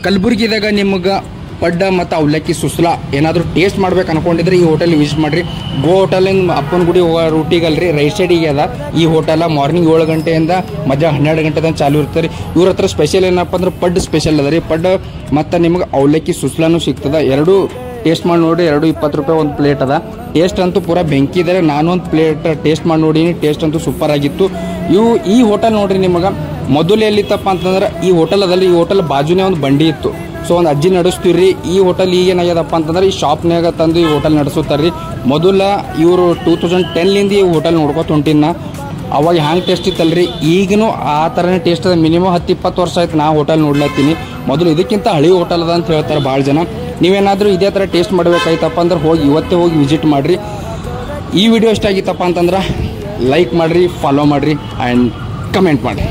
ಕಲಬುರಗಿದಾಗ ನಿಮಗೆ ಪಡ್ಡ ಮತ್ತು ಅವಲಕ್ಕಿ ಸುಸ್ಲಾ ಏನಾದರೂ ಟೇಸ್ಟ್ ಮಾಡ್ಬೇಕು ಅನ್ಕೊಂಡಿದ್ರೆ ಈ ಹೋಟೆಲ್ ವಿಸಿಟ್ ಮಾಡಿರಿ. ಗೋ ಹೋಟೆಲಿಂದ ಅಪ್ಪನ ಗುಡಿ ಹೋಗೋ ರೂಟಿಗಲ್ರಿ ರೈಟ್ ಸೈಡಿಗೆ ಅದ ಈ ಹೋಟೆಲ. ಮಾರ್ನಿಂಗ್ 7 ಗಂಟೆಯಿಂದ ಮಧ್ಯಾಹ್ನ 12 ಗಂಟೆ ತನಕ ಚಾಲು ಇರ್ತಾರೆ. ಇವ್ರ ಹತ್ರ ಸ್ಪೆಷಲ್ ಏನಪ್ಪ ಅಂದ್ರೆ ಪಡ್ಡು ಸ್ಪೆಷಲ್ ಅದ ರೀ. ಪಡ್ಡು ಮತ್ತು ನಿಮಗೆ ಅವಲಕ್ಕಿ ಸುಸ್ಲಾನು ಸಿಗ್ತದೆ. ಎರಡೂ ಟೇಸ್ಟ್ ಮಾಡಿ ನೋಡಿ. 220 ರೂಪಾಯಿ ಒಂದು ಪ್ಲೇಟ್ ಅದ. ಟೇಸ್ಟ್ ಅಂತೂ ಪೂರಾ ಬೆಂಕಿ ಇದ್ದಾರೆ. ನಾನು ಒಂದು ಪ್ಲೇಟ್ ಟೇಸ್ಟ್ ಮಾಡಿ ನೋಡೀನಿ. ಟೇಸ್ಟ್ ಅಂತೂ ಸೂಪರ್ ಆಗಿತ್ತು. ಈ ಹೋಟೆಲ್ ನೋಡ್ರಿ ನಿಮಗೆ ಮೊದಲು ಎಲ್ಲಿತ್ತಪ್ಪ ಅಂತಂದ್ರೆ ಈ ಹೋಟೆಲ್ ಅದಲ್ಲ. ಈ ಹೋಟೆಲ್ ಬಾಜುನೇ ಒಂದು ಬಂಡಿ ಇತ್ತು. ಸೊ ಒಂದು ಅಜ್ಜಿ ನಡೆಸ್ತೀವ್ರಿ. ಈ ಹೋಟೆಲ್ ಈಗೇನಾಗ್ಯದಪ್ಪ ಅಂತಂದ್ರೆ ಈ ಶಾಪ್ನಾಗ ತಂದು ಈ ಹೋಟೆಲ್ ನಡೆಸುತ್ತಾರೆ ರೀ. ಮೊದಲ ಇವರು 2010ಲಿಂದ ಈ ಹೋಟೆಲ್ ನೋಡ್ಕೊತ ಹೊಂಟಿನ. ಅವಾಗ ಹ್ಯಾಂಗೆ ಟೇಸ್ಟ್ ಇತ್ತಲ್ರಿ ಈಗಲೂ ಆ ಥರನೇ ಟೇಸ್ಟ್ ಅದ. ಮಿನಿಮಮ್ 10-20 ವರ್ಷ ಆಯ್ತು ನಾ ಹೋಟೆಲ್ ನೋಡ್ಲತ್ತೀನಿ. ಮೊದಲು ಇದಕ್ಕಿಂತ ಹಳಿ ಹೋಟೆಲ್ ಅದ ಅಂತ ಹೇಳ್ತಾರೆ ಭಾಳ ಜನ. ನೀವೇನಾದರೂ ಇದೇ ಥರ ಟೇಸ್ಟ್ ಮಾಡಬೇಕಾಯ್ತಪ್ಪ ಅಂದ್ರೆ ಇವತ್ತೇ ಹೋಗಿ ವಿಸಿಟ್ ಮಾಡಿರಿ. ಈ ವಿಡಿಯೋ ಇಷ್ಟ ಆಗಿತ್ತಪ್ಪ ಅಂತಂದ್ರೆ ಲೈಕ್ ಮಾಡಿರಿ, ಫಾಲೋ ಮಾಡಿರಿ ಆ್ಯಂಡ್ ಕಮೆಂಟ್ ಮಾಡಿರಿ.